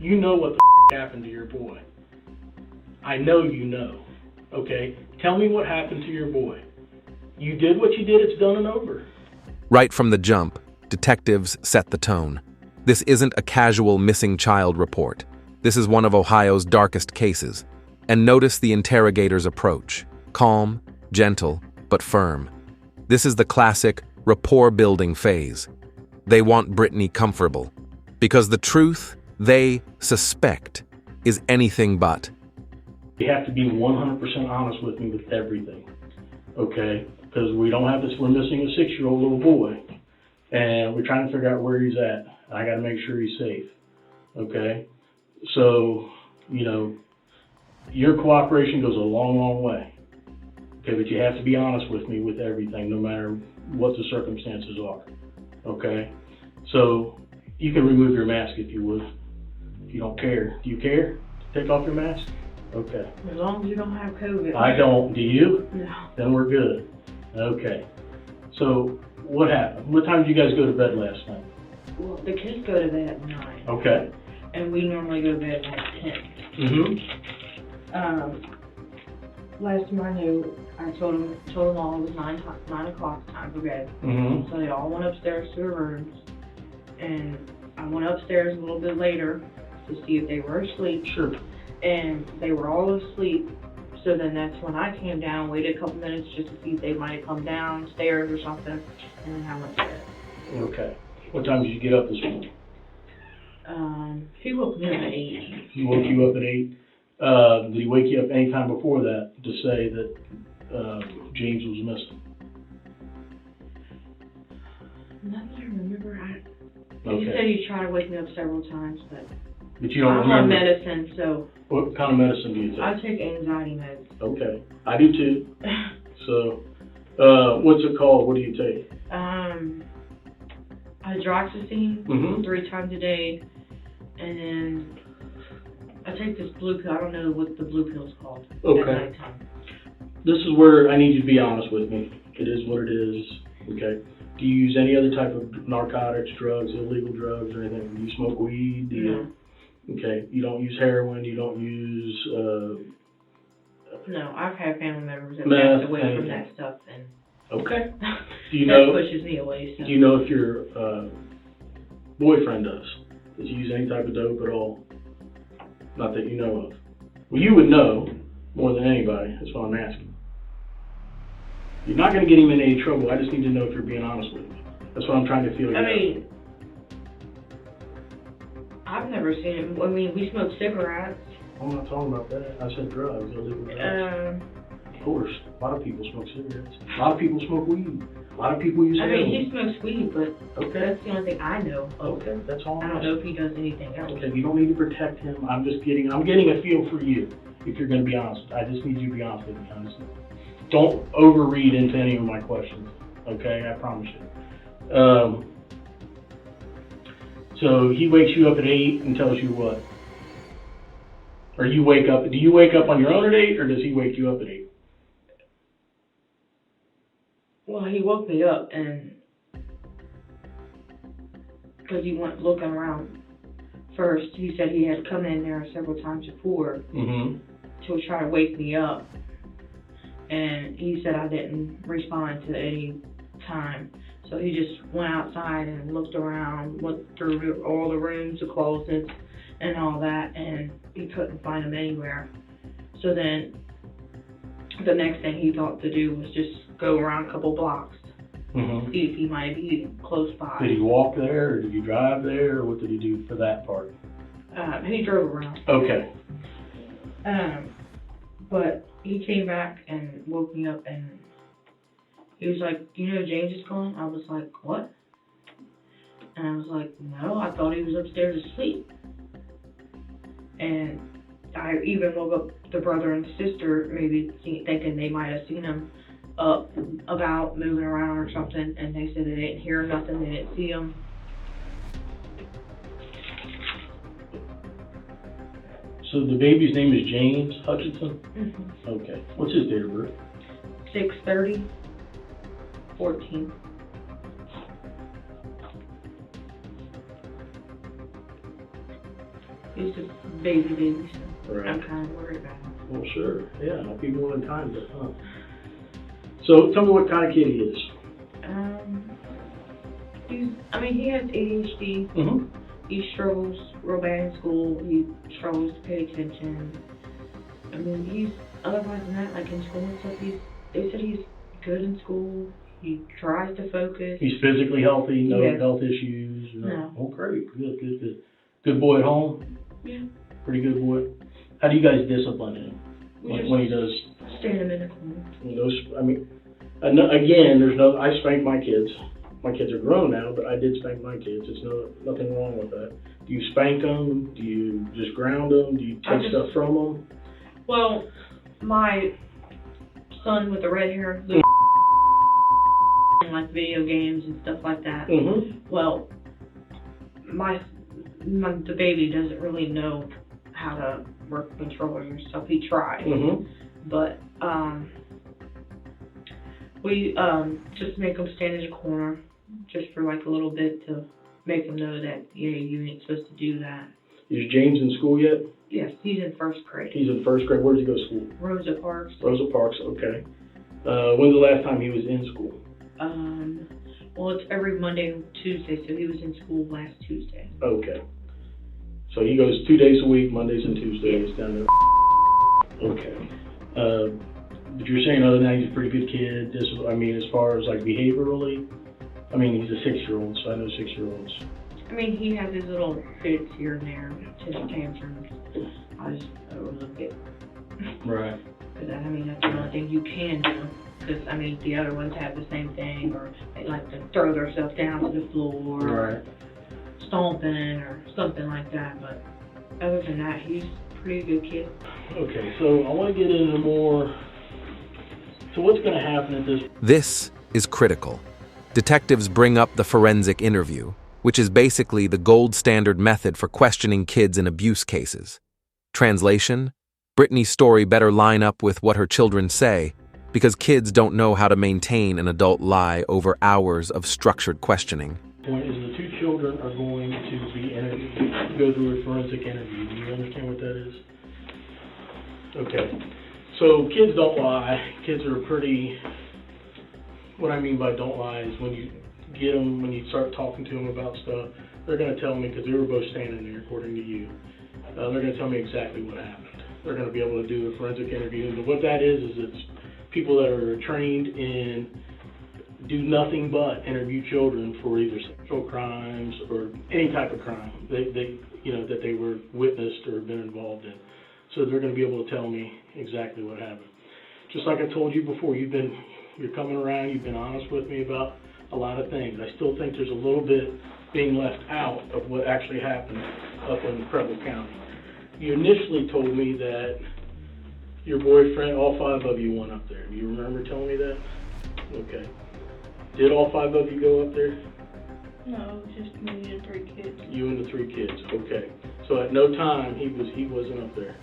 You know what the happened to your boy. I know you know. Okay? Tell me what happened to your boy. You did what you did, it's done and over. Right from the jump, detectives set the tone. This isn't a casual missing child report. This is one of Ohio's darkest cases. And notice the interrogator's approach. Calm, gentle, but firm. This is the classic rapport-building phase. They want Brittany comfortable, because the truth they suspect is anything but. You have to be 100% honest with me with everything, okay? Because we don't have this, we're missing a 6-year-old little boy, and we're trying to figure out where he's at. I got to make sure he's safe, okay? So, you know, your cooperation goes a long, long way, okay? But you have to be honest with me with everything, no matter what the circumstances are, okay? So, you can remove your mask if you would, if you don't care. Do you care? Take off your mask? Okay. As long as you don't have COVID. I don't. Do you? No. Then we're good. Okay. So, what happened? What time did you guys go to bed last night? Well, the kids go to bed at 9. Okay. And we normally go to bed at 10. Last time I knew, I told them all it was 9 o'clock, time for bed. So they all went upstairs to their rooms. And I went upstairs a little bit later to see if they were asleep. Sure. And they were all asleep. So then that's when I came down, waited a couple minutes just to see if they might have come downstairs or something, and then I went to bed. Okay. What time did you get up this morning? He woke me up at 8. He woke you up at 8. Did he wake you up any time before that to say that James was missing? Nothing I remember. Okay. He said he tried to wake me up several times, but you don't I'm remember? on medicine, so. What kind of medicine do you take? I take anxiety meds. Okay. I do too. So, what's it called? What do you take? Hydroxyzine 3 times a day, and then I take this blue pill. I don't know what the blue pill is called. Okay. At nighttime. This is where I need you to be honest with me. It is what it is. Okay. Do you use any other type of narcotics, drugs, illegal drugs, or anything? Do you smoke weed? No. Okay. You don't use heroin. You don't use. No, I've had family members that Meth, passed away from that stuff, and okay. Do you that know? pushes me away. So. Do you know if your boyfriend does? Does he use any type of dope at all? Not that you know of. Well, you would know more than anybody. That's what I'm asking. You're not going to get him in any trouble. I just need to know if you're being honest with me. That's what I'm trying to feel. I mean, I've never seen it. I mean, we smoke cigarettes. I'm not talking about that. I said drugs, illegal drugs. Of course, a lot of people smoke cigarettes. A lot of people smoke weed. A lot of people use heroin. I mean, he smokes weed, but that's the only thing I know of. Okay, that's all. I don't know if he does anything else. Okay, you don't need to protect him. I'm getting a feel for you. If you're going to be honest, I just need you to be honest with me. Honestly, don't overread into any of my questions. Okay, I promise you. So he wakes you up at 8 and tells you what? Or you wake up? Do you wake up on your own at 8, or does he wake you up at 8? Well, he woke me up, and because he went looking around first, he said he had come in there several times before to try to wake me up, and he said I didn't respond to any time. So he just went outside and looked around, went through all the rooms, the closets, and all that, and he couldn't find him anywhere. So then the next thing he thought to do was just go around a couple blocks, see if he might be close by. Did he walk there, or did he drive there, or what did he do for that part? He drove around. Okay. But he came back and woke me up, and he was like, you know James is gone? I was like, what? And I was like, no, I thought he was upstairs asleep. And I even woke up the brother and sister, maybe thinking they might have seen him up, about, moving around or something, and they said they didn't hear nothing, they didn't see him. So the baby's name is James Hutchinson? Okay. What's his date of birth? 6/30/14. He's he's a baby, so Right. I'm kind of worried about him. Well, sure. Yeah, I'll be more than time to, huh? So tell me what kind of kid he is. He has ADHD. Mm-hmm. He struggles real bad in school. He struggles to pay attention. Otherwise than that, like in school and stuff, they said he's good in school. He tries to focus. He's physically healthy, no Yes. health issues. No. Oh, great. Good. Good boy at home? Yeah. Pretty good boy. How do you guys discipline him when he does? Stand him in the corner. I spank my kids. My kids are grown now, but I did spank my kids. There's nothing wrong with that. Do you spank them? Do you just ground them? Do you take stuff from them? Well, my son with the red hair, Luke, like video games and stuff like that. Mm-hmm. Well, the baby doesn't really know how to work the controllers and stuff. He tried, Mm-hmm. but we just make him stand in a corner just for like a little bit to make him know that you ain't supposed to do that. Is James in school yet? Yes, he's in first grade. He's in first grade. Where does he go to school? Rosa Parks. Rosa Parks. Okay. When's the last time he was in school? Well, it's every Monday and Tuesday, so he was in school last Tuesday. Okay. So he goes 2 days a week, Mondays and Tuesdays down there. Okay. But you're saying other than that, he's a pretty good kid. As far as like behaviorally, he's a 6-year-old, so I know 6-year-olds. He has his little fits here and there, just tantrums. I just overlook it. Right. Because that's the only thing you can do. Because the other ones have the same thing, or they like to throw themselves down to the floor, Right. stomping, or something like that. But other than that, he's a pretty good kid. Okay, so I want to get into more. So what's going to happen at this? This is critical. Detectives bring up the forensic interview, which is basically the gold standard method for questioning kids in abuse cases. Translation: Brittany's story better line up with what her children say, because kids don't know how to maintain an adult lie over hours of structured questioning. The point is the two children are going to be interviewed, go through a forensic interview. Do you understand what that is? Okay. So kids don't lie. Kids are pretty, what I mean by don't lie is when you start talking to them about stuff, they're going to tell me, because they were both standing there according to you, they're going to tell me exactly what happened. They're going to be able to do a forensic interview. And what that is it's people that are trained in do nothing but interview children for either sexual crimes or any type of crime that they were witnessed or been involved in. So they're going to be able to tell me exactly what happened. Just like I told you before, you're coming around, you've been honest with me about a lot of things. I still think there's a little bit being left out of what actually happened up in Preble County. You initially told me that your boyfriend, all 5 of you went up there. Do you remember telling me that? Okay. Did all 5 of you go up there? No, just me and 3 kids. You and the 3 kids. Okay. So at no time he wasn't up there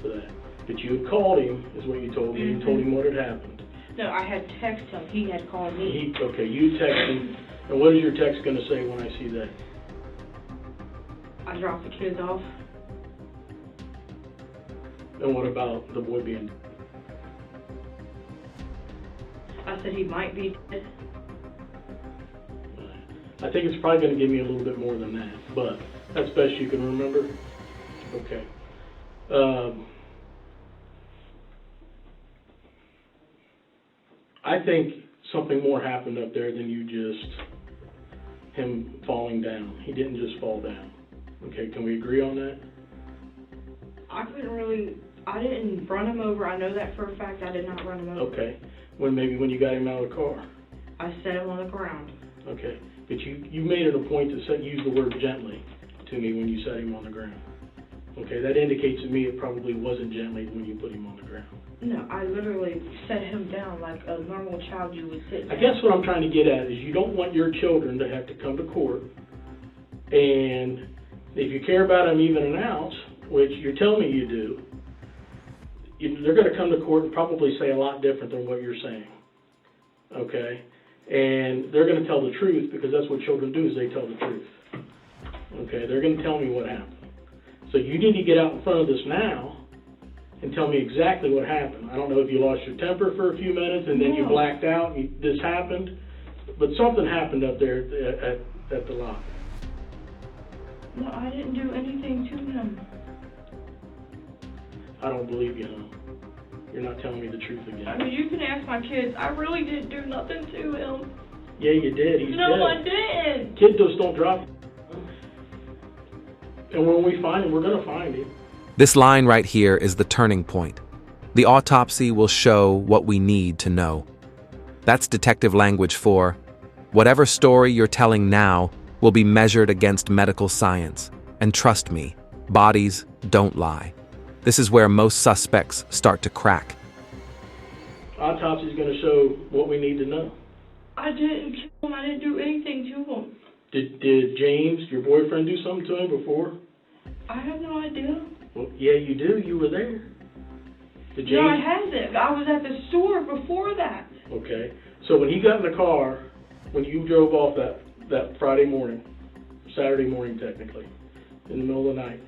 for that. But you had called him, is what you told me. Mm-hmm. You told him what had happened. No, I had texted him. He had called me. You texted him. And what is your text going to say when I see that? I dropped the kids off. And what about the boy being? I said he might be dead. I think it's probably going to give me a little bit more than that, but that's best you can remember. Okay. I think something more happened up there than him falling down. He didn't just fall down. Okay, can we agree on that? I didn't run him over. I know that for a fact. I did not run him over. Okay. When you got him out of the car? I set him on the ground. Okay. But you made it a point to use the word gently to me when you set him on the ground. Okay, that indicates to me it probably wasn't gently when you put him on the ground. No, I literally set him down like a normal child you would sit down. I guess what I'm trying to get at is you don't want your children to have to come to court, and if you care about them even an ounce, which you're telling me you do, they're going to come to court and probably say a lot different than what you're saying. Okay? And they're going to tell the truth, because that's what children do, is they tell the truth. Okay? They're going to tell me what happened. So you need to get out in front of this now and tell me exactly what happened. I don't know if you lost your temper for a few minutes and then you blacked out and this happened, but something happened up there at the lock. No, I didn't do anything to him. I don't believe you, huh? You're not telling me the truth again. I mean, you can ask my kids. I really didn't do nothing to him. Yeah, you did. He's dead. No, I didn't. Kids just don't drop. And when we find him, we're going to find him. This line right here is the turning point. The autopsy will show what we need to know. That's detective language for whatever story you're telling now will be measured against medical science. And trust me, bodies don't lie. This is where most suspects start to crack. Autopsy is going to show what we need to know. I didn't kill him. I didn't do anything to him. Did James, your boyfriend, do something to him before? I have no idea. Well, yeah, you do. You were there. Did James? No, I haven't. I was at the store before that. Okay. So when he got in the car, when you drove off that Friday morning, Saturday morning technically, in the middle of the night,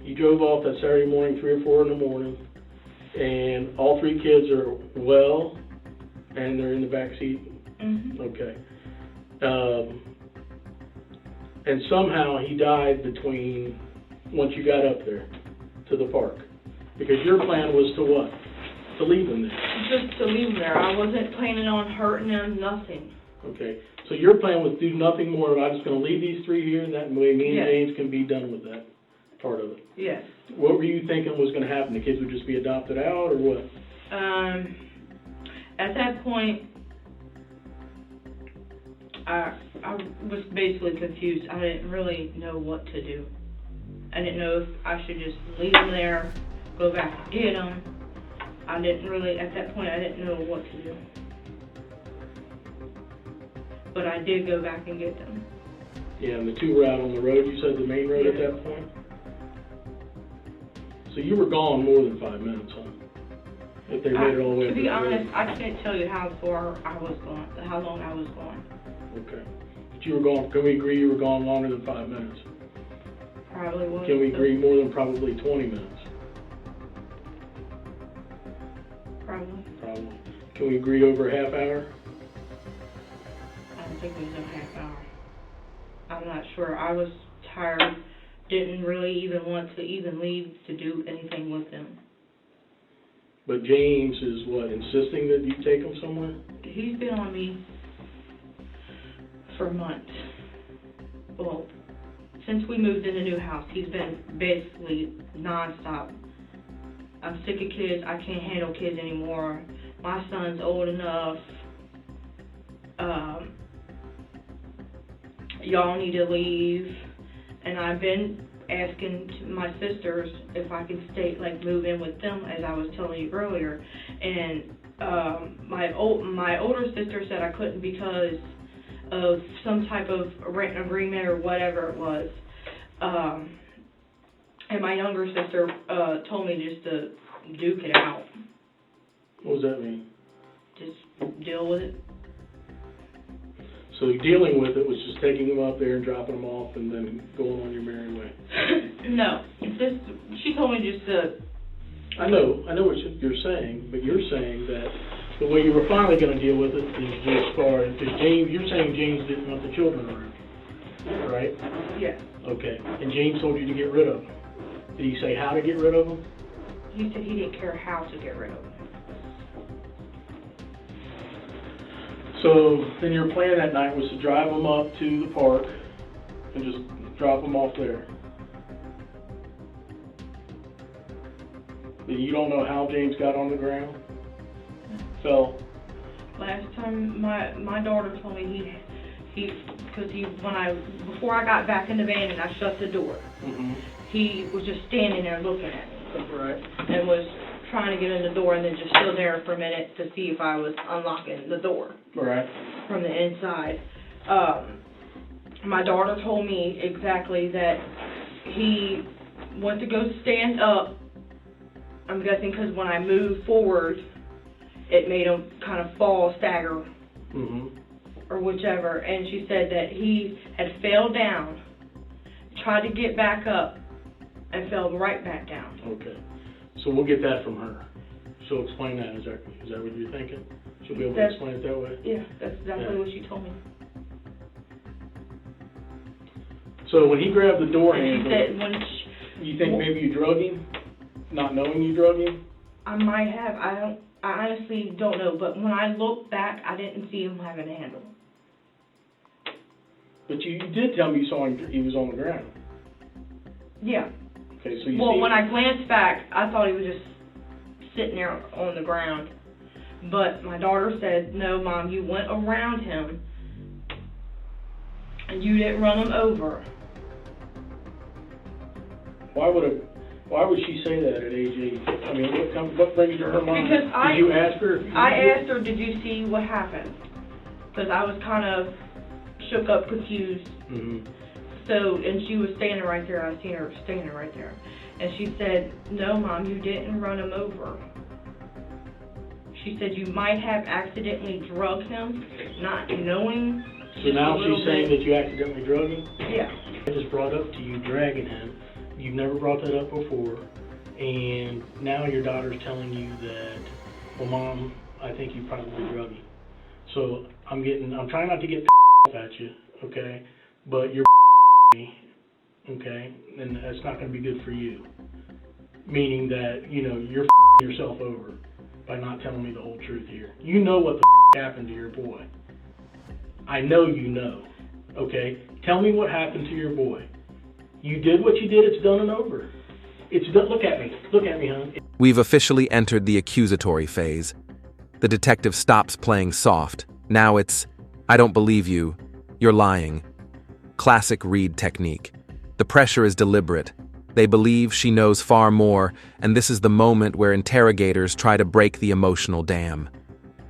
you drove off that Saturday morning, 3 or 4 in the morning, and all 3 kids are well, and they're in the back seat. Mm-hmm. Okay. And somehow he died between once you got up there to the park, because your plan was to what? To leave him there. Just to leave him there. I wasn't planning on hurting him. Nothing. Okay. So your plan was to do nothing more. I'm just going to leave these 3 here, and that way me and James can be done with that part of it. Yes. What were you thinking was going to happen? The kids would just be adopted out, or what? At that point, I was basically confused. I didn't really know what to do. I didn't know if I should just leave them there, go back and get them. I didn't really, at that point, I didn't know what to do. But I did go back and get them. Yeah, and the 2 were out on the road, you said, the main road at that point? So you were gone more than 5 minutes, huh? If they made it all the way To up be the honest, road. I can't tell you how far I was gone, how long I was gone. Okay. But you were gone, can we agree you were gone longer than 5 minutes? Probably was. Can we agree more than probably 20 minutes? Probably. Probably. Can we agree over a half hour? I don't think it was a half hour. I'm not sure. I was tired. Didn't really even want to even leave to do anything with them. But James is what, insisting that you take him somewhere? He's been on me for months. Well, since we moved in the new house, he's been basically nonstop. I'm sick of kids. I can't handle kids anymore. My son's old enough. Y'all need to leave. And I've been asking my sisters if I can stay, like move in with them, as I was telling you earlier. And my older sister said I couldn't because of some type of rent agreement or whatever it was. And my younger sister told me just to duke it out. What does that mean? Just deal with it. So dealing with it was just taking them up there and dropping them off and then going on your merry way. No, she told me just to. I know what you're saying, but you're saying that the way you were finally going to deal with it is just because James, you're saying James didn't want the children around, right? Yes. Okay, and James told you to get rid of them. Did he say how to get rid of them? He said he didn't care how to get rid of them. So then your plan that night was to drive them up to the park and just drop them off there. But you don't know how James got on the ground? Fell? Last time my daughter told me before I got back in the van and I shut the door, he was just standing there looking at me. Right. And was trying to get in the door and then just stood there for a minute to see if I was unlocking the door. Right. From the inside. My daughter told me exactly that he went to go stand up. I'm guessing because when I moved forward, it made him kind of fall, stagger, or whichever. And she said that he had fell down, tried to get back up, and fell right back down. Okay. So we'll get that from her. She'll explain that. Is that what you're thinking? She'll be able to explain it that way? Yeah, that's exactly what she told me. So when he grabbed the door And handle, you think maybe you drug him? Not knowing you drug him? I might have. I honestly don't know. But when I looked back, I didn't see him having a handle. But you did tell me you saw him, he was on the ground. Yeah. Okay, so you Well, see when I glanced back, I thought he was just sitting there on the ground. But my daughter said, no, Mom, you went around him and you didn't run him over. Why would she say that at age 8? I mean, what brings you to her mind? Because did you ask her? I asked her, did you see what happened? Because I was kind of shook up, confused. Mm-hmm. So, and she was standing right there. I seen her standing right there. And she said, no, Mom, you didn't run him over. She said you might have accidentally drugged him, not knowing. So now she's saying that you accidentally drug him? Yeah. I just brought up to you dragging him. You've never brought that up before. And now your daughter's telling you that, well, Mom, I think you probably drug him. So I'm trying not to get at you, okay? But you're okay? And that's not going to be good for you. Meaning that, you're yourself over by not telling me the whole truth here. You know what the happened to your boy. I know you know, okay? Tell me what happened to your boy. You did what you did, it's done and over. It's done. Look at me, hon. We've officially entered the accusatory phase. The detective stops playing soft. Now it's, I don't believe you, you're lying. Classic Reed technique. The pressure is deliberate. They believe she knows far more, and this is the moment where interrogators try to break the emotional dam.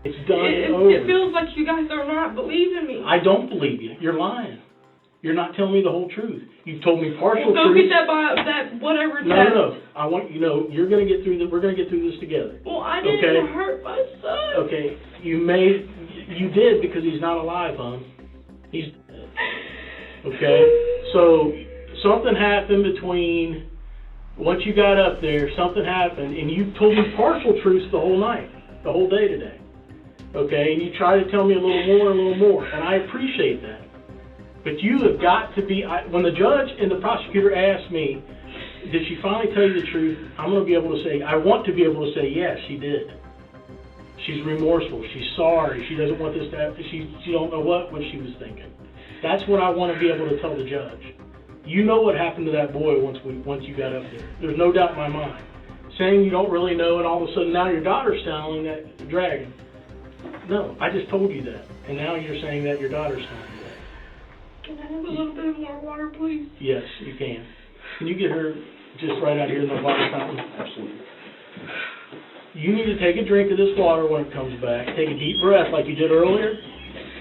It's done and over. It feels like you guys are not believing me. I don't believe you. You're lying. You're not telling me the whole truth. You've told me partial Well, go truth. get that whatever test. No. I want you're gonna get through we're gonna get through this together. Well, I didn't hurt my son. Okay. You did because he's not alive, hon. He's okay. So something happened between once you got up there, something happened, and you told me partial truths the whole night, the whole day today. Okay, and you try to tell me a little more, and I appreciate that. But you have got to be, when the judge and the prosecutor asked me, did she finally tell you the truth, I'm going to be able to say, I want to be able to say, yes, she did. She's remorseful, she's sorry, she doesn't want this to happen, she don't know what she was thinking. That's what I want to be able to tell the judge. You know what happened to that boy once you got up there. There's no doubt in my mind. Saying you don't really know, and all of a sudden now your daughter's telling that the dragon. No, I just told you that, and now you're saying that your daughter's telling you that. Can I have a little bit more water, please? Yes, you can. Can you get her just right out here in the water fountain? Absolutely. You need to take a drink of this water when it comes back. Take a deep breath like you did earlier,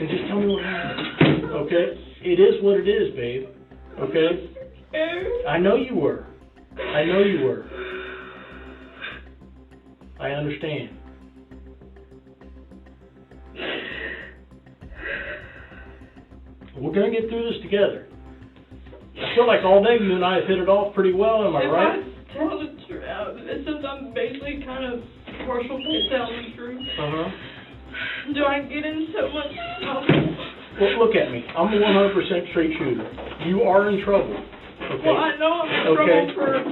and just tell me what happened. Okay? It is what it is, babe. Okay? I know you were. I understand. We're going to get through this together. I feel like all day you and I have hit it off pretty well, am I right? If I tell the truth, since I'm basically kind of partial to telling the truth, do I get in so much trouble? Well, look at me. I'm a 100% straight shooter. You are in trouble. Okay? Well, I know I'm in trouble for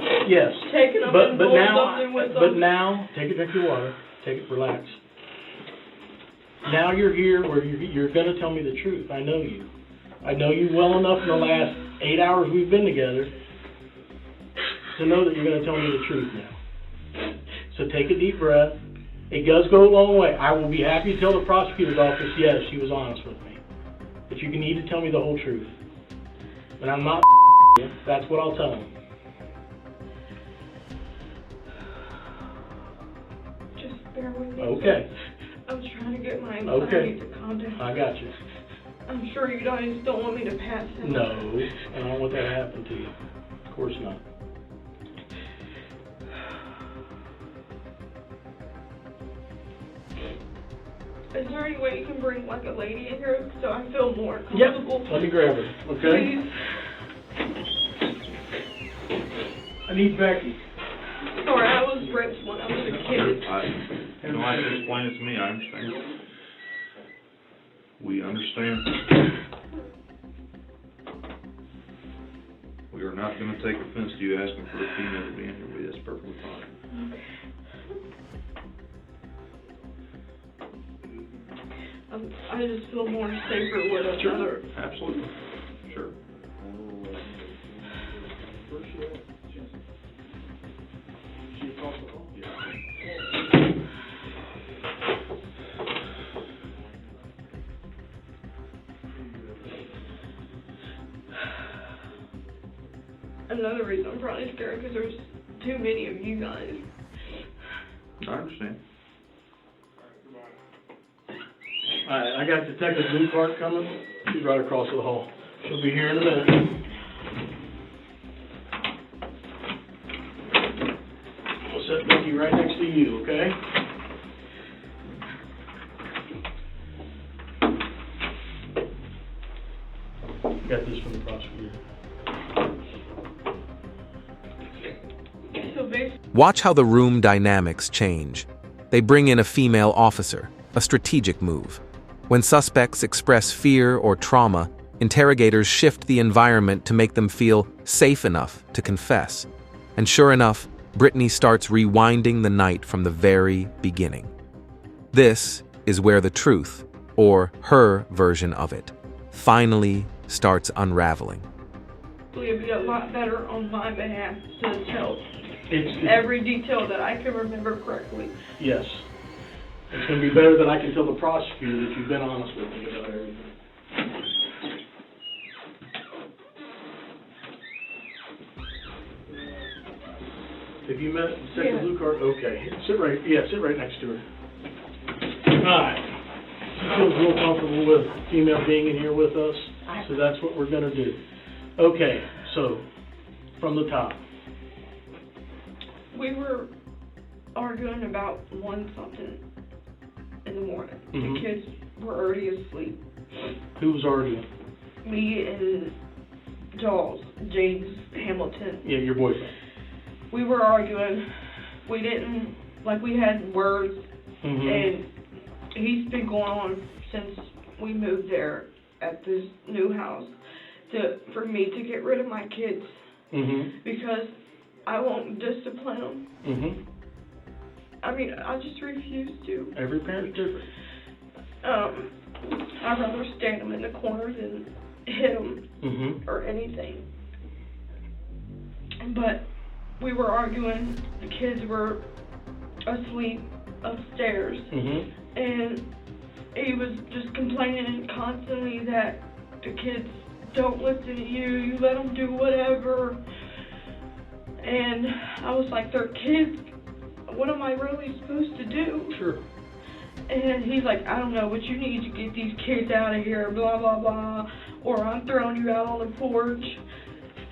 taking them and doing something with them. But now, take a drink of your water. Relax. Now you're here where you're going to tell me the truth. I know you. I know you well enough in the last 8 hours we've been together to know that you're going to tell me the truth now. So take a deep breath. It does go a long way. I will be happy to tell the prosecutor's office, yes, she was honest with me. But you need to tell me the whole truth. And I'm not you. That's what I'll tell them. Just bear with me. Okay. I'm trying to get my anxiety to calm down. I got you. I'm sure you guys don't want me to pass out. No, I don't want that to happen to you. Of course not. Is there any way you can bring like a lady in here so I feel more comfortable? Yep. Let me grab her, okay? Please. I need need Becky. Sorry, I was raped when I was a kid. You don't have to explain it to me, I understand. We understand. We are not gonna take offense to you asking for the female to be in here with you, that's perfectly fine. I just feel more safer with another. Absolutely, sure. Another reason I'm probably scared because there's too many of you guys. I understand. Alright, I got Detective Newcart coming. She's right across the hall. She'll be here in a minute. We'll set Becky right next to you, okay? Got this from the prosecutor. So basically, Watch how the room dynamics change. They bring in a female officer, a strategic move. When suspects express fear or trauma, interrogators shift the environment to make them feel safe enough to confess. And sure enough, Brittany starts rewinding the night from the very beginning. This is where the truth, or her version of it, finally starts unraveling. it'd be a lot better on my behalf to tell It's every detail that I can remember correctly. yes. It's going to be better than I can tell the prosecutor that you've been honest with me about everything. Have you met Detective Lucart? Okay. Sit right next to her. Alright. She feels real comfortable with female being in here with us, so that's what we're going to do. Okay, so, from the top. We were arguing about something in the morning. Mhm. The kids were already asleep. Who was arguing? Me and James Hamilton. Yeah, your boyfriend. We were arguing. We had words, Mm-hmm. and he's been going on since we moved there at this new house for me to get rid of my kids Mm-hmm. because I won't discipline them. Mm-hmm. I mean, I just refuse to. Every parent's different. I'd rather stand them in the corner than hit them Mm-hmm. or anything. But we were arguing. The kids were asleep upstairs, Mm-hmm. and he was just complaining constantly that the kids don't listen to you. You let them do whatever. And I was like, they're kids. What am I really supposed to do? Sure. And he's like, I don't know, but you need to get these kids out of here, blah, blah, blah, or I'm throwing you out on the porch.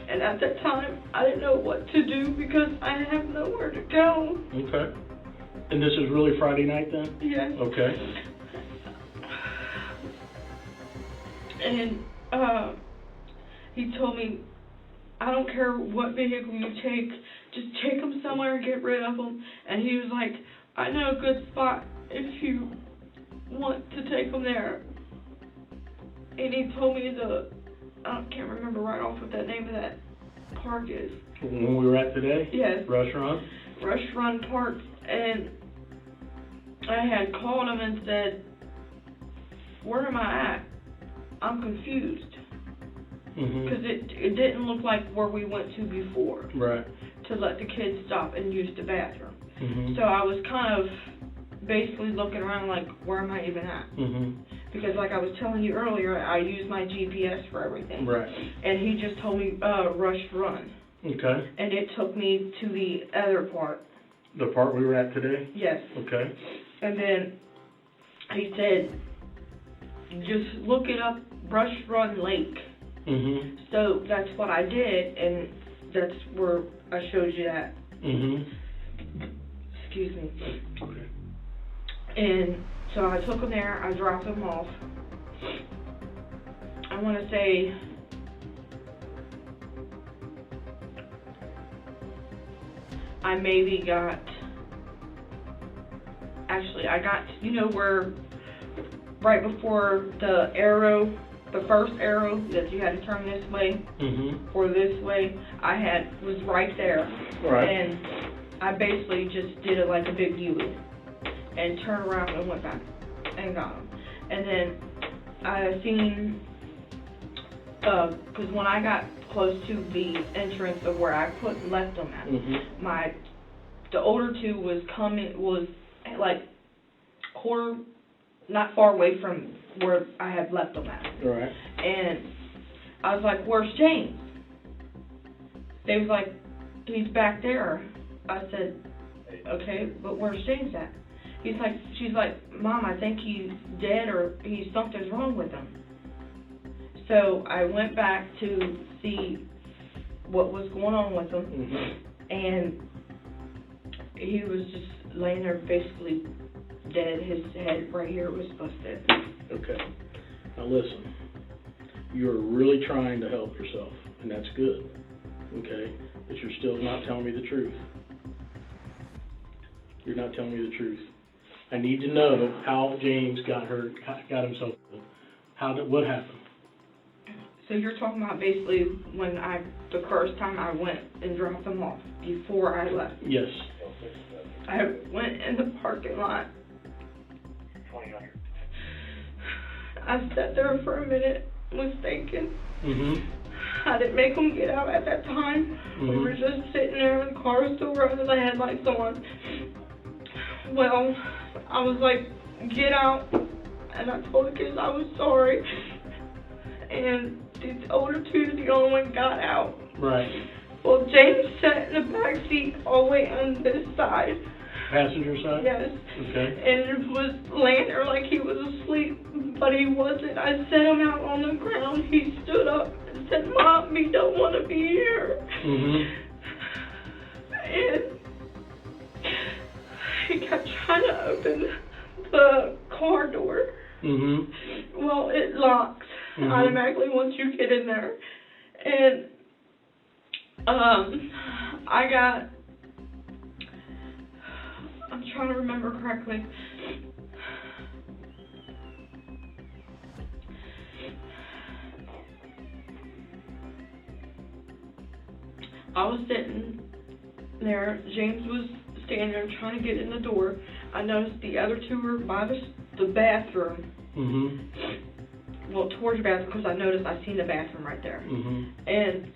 And at that time, I didn't know what to do because I have nowhere to go. Okay. And this is really Friday night then? Yes. Okay. And he told me, I don't care what vehicle you take, just take them somewhere and get rid of them. And he was like, I know a good spot if you want to take them there. And he told me I can't remember right off what the name of that park is. When we were at today? Yes. Restaurant? Rush Run Park. And I had called him and said, where am I at? I'm confused. Because Mm-hmm. it didn't look like where we went to before Right. to let the kids stop and use the bathroom. Mm-hmm. So I was kind of basically looking around like, where am I even at? Mm-hmm. Because like I was telling you earlier, I use my GPS for everything. Right. And he just told me, Rush Run. Okay. And it took me to the other part. The part we were at today? Yes. Okay. And then he said, just look it up, Rush Run Lake. Mm-hmm. So that's what I did, and that's where I showed you that. Mm-hmm. Excuse me. Okay. And so I took them there, I dropped them off. I want to say I maybe got, actually I got, you know where, right before the arrow, the first arrow that you had to turn this way or this way, was right there. Right. And I basically just did it like a big U and turned around and went back and got him. And then I seen, because when I got close to the entrance of where I left them at, the older two was like quarter, not far away from where I had left them at. Right. And I was like, "Where's James?" They was like, "He's back there." I said, "Okay, but where's James at?" She's like, "Mom, I think he's dead or something's wrong with him." So I went back to see what was going on with him, and he was just laying there basically dead. His head right here was busted. Okay. Now listen, you're really trying to help yourself, and that's good, okay? But you're still not telling me the truth. You're not telling me the truth. I need to know how James got hurt, got himself hurt. What happened? So you're talking about basically when the first time I went and dropped him off before I left. Yes. I went in the parking lot. I sat there for a minute, was thinking. I didn't make him get out at that time. We were just sitting there, and the car was still running, the headlights on. Well, I was like, "Get out," and I told the kids I was sorry. And the older two, the only one got out. Right. Well, James sat in the back seat all the way on this side. Passenger side? Yes. Okay. And was laying there like he was asleep, but he wasn't. I set him out on the ground. He stood up and said, "Mom, we don't want to be here." And he kept trying to open the car door. Well, it locks automatically once you get in there. And I'm trying to remember correctly. I was sitting there. James was standing there trying to get in the door. I noticed the other two were by the bathroom. Well, towards the bathroom, because I noticed I seen the bathroom right there. And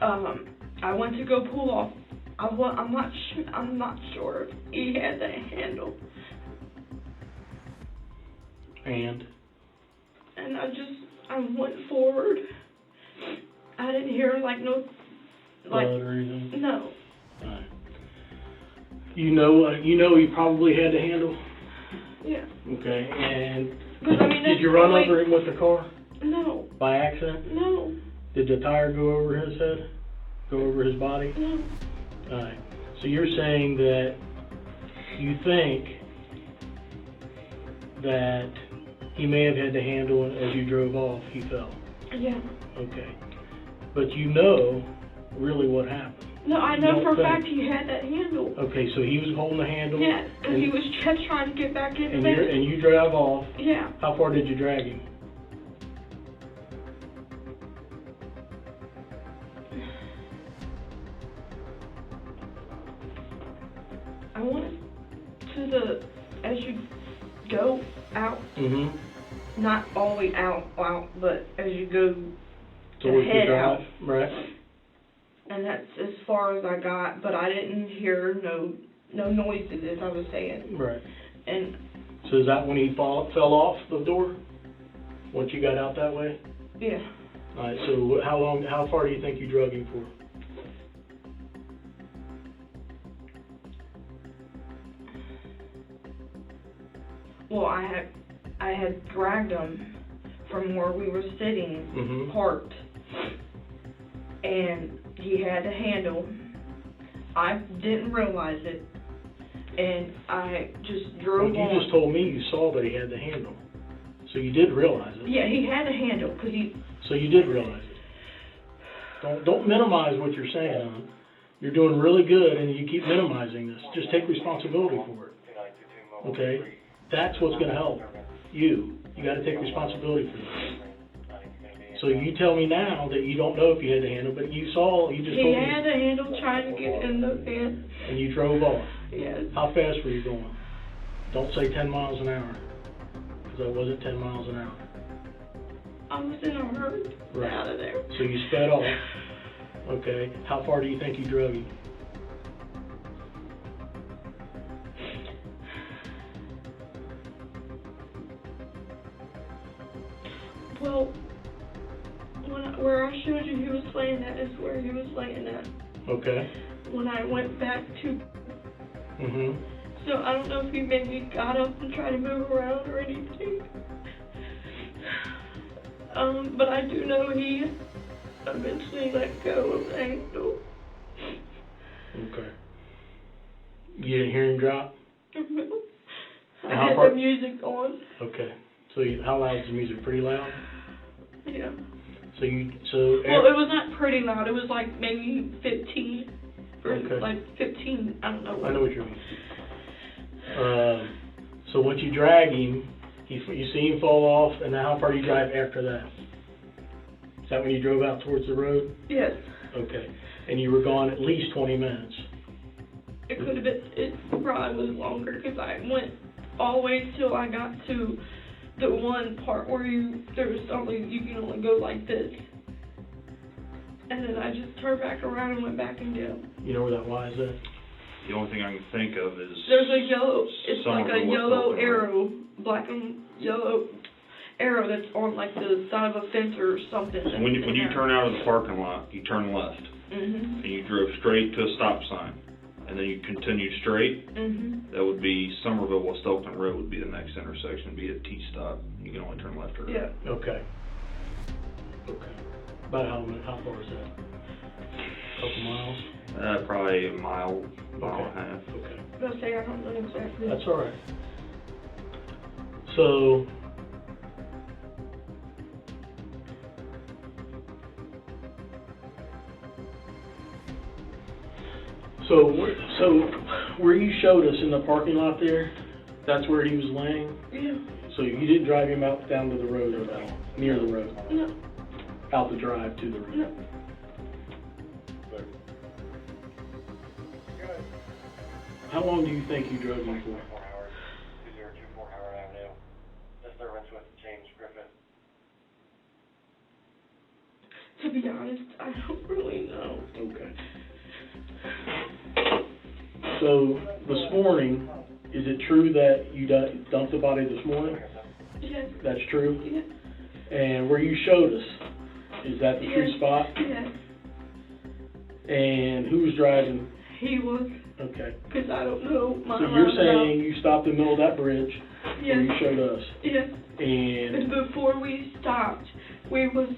I went to go pull off. I'm not sure if he had the handle. And I went forward. I didn't hear no blood or anything? No. Alright. You know he probably had the handle? Yeah. Okay, and did you run over him with the car? No. By accident? No. Did the tire go over his head? Go over his body? No. Alright. So you're saying that you think that he may have had the handle and as you drove off, he fell? Yeah. Okay. But you know really what happened? No, I know for a fact he had that handle. Okay, so he was holding the handle? Yeah, because he was kept trying to get back in there. And you drive off? Yeah. How far did you drag him? I went to as you go out, not all the way out, but as you go towards head the drive, out. Right. And that's as far as I got, but I didn't hear no noises, as I was saying. Right. And so is that when he fell off the door? Once you got out that way? Yeah. All right. So how far do you think you drug him for? Well, I had dragged him from where we were sitting, parked, and he had the handle. I didn't realize it, and I just drove on. You just told me you saw that he had the handle, so you did realize it. Yeah, he had a handle, because he... So you did realize it. Don't minimize what you're saying, hon. You're doing really good, and you keep minimizing this. Just take responsibility for it. Okay? That's what's going to help you. You got to take responsibility for this. So you tell me now that you don't know if you had the handle, but you just told me. He had a handle trying to get in the van. And you drove off. Yes. How fast were you going? Don't say 10 miles an hour, because I wasn't 10 miles an hour. I was in a hurry to get out of there. So you sped off. Okay. How far do you think he drove you? Well, where I showed you he was laying at is where he was laying at. Okay. When I went back to. So I don't know if he maybe got up and tried to move around or anything. But I do know he eventually let go of the handle. Okay. You didn't hear him drop? I had the music on. Okay. So how loud is the music? Pretty loud? Yeah. Well, it was not pretty loud. It was like maybe 15. Okay. Like 15, I don't know. I know what you mean. So once you drag him, you see him fall off, and then how far do you drive after that? Is that when you drove out towards the road? Yes. Okay. And you were gone at least 20 minutes? It could have been, it probably was longer, because I went all the way till I got to the one part where you can only go like this. And then I just turned back around and went back again. You know where that Y is at? The only thing I can think of is... There's a yellow, it's like a yellow arrow, black and yellow arrow that's on like the side of a fence or something. So when you turn out of the parking lot, you turn left. And you drove straight to a stop sign. And then you continued straight. That would be Somerville, West Oakland Road would be the next intersection. It'd be a T-stop. You can only turn left or right. Yeah. Okay. Okay. About how far is that? A couple miles? Probably a mile and a half. Okay. I'll say I don't know exactly. That's all right. So, where you showed us in the parking lot there, that's where he was laying? Yeah. So you didn't drive him out down to the road at all, near the road? No. Out the drive to the road? No. How long do you think you drove him for? 2024 Howard Avenue. Disturbance with James Griffin. To be honest, I don't really know. Okay. So, this morning, is it true that you dumped the body this morning? Yes. That's true? Yeah. And where you showed us, is that the true spot? Yes. And who was driving? He was. Okay. Because I don't know. So you're saying you stopped in the middle of that bridge where you showed us? Yes. And before we stopped, we was,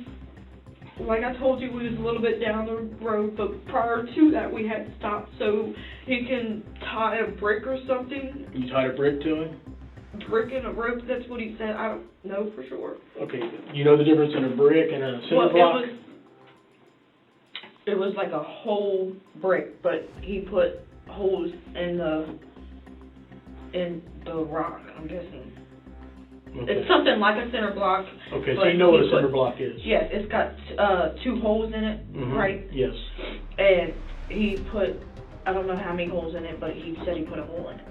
like I told you, we was a little bit down the road, but prior to that we had stopped so he can tie a brick or something. You tied a brick to him? Brick and a rope, that's what he said. I don't know for sure. Okay. You know the difference in a brick and a cinder block? It was like a whole brick, but he put holes in the rock, I'm guessing. Okay. It's something like a cinder block. Okay, so you know what a cinder block is? Yes, it's got 2 holes in it, right? Yes. And he put, I don't know how many holes in it, but he said he put a hole in it.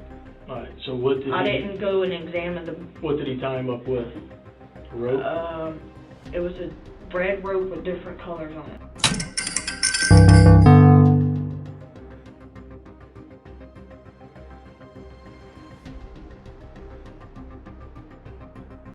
All right, so what did I didn't go and examine the... What did he tie him up with? A rope? It was a red rope with different colors on it.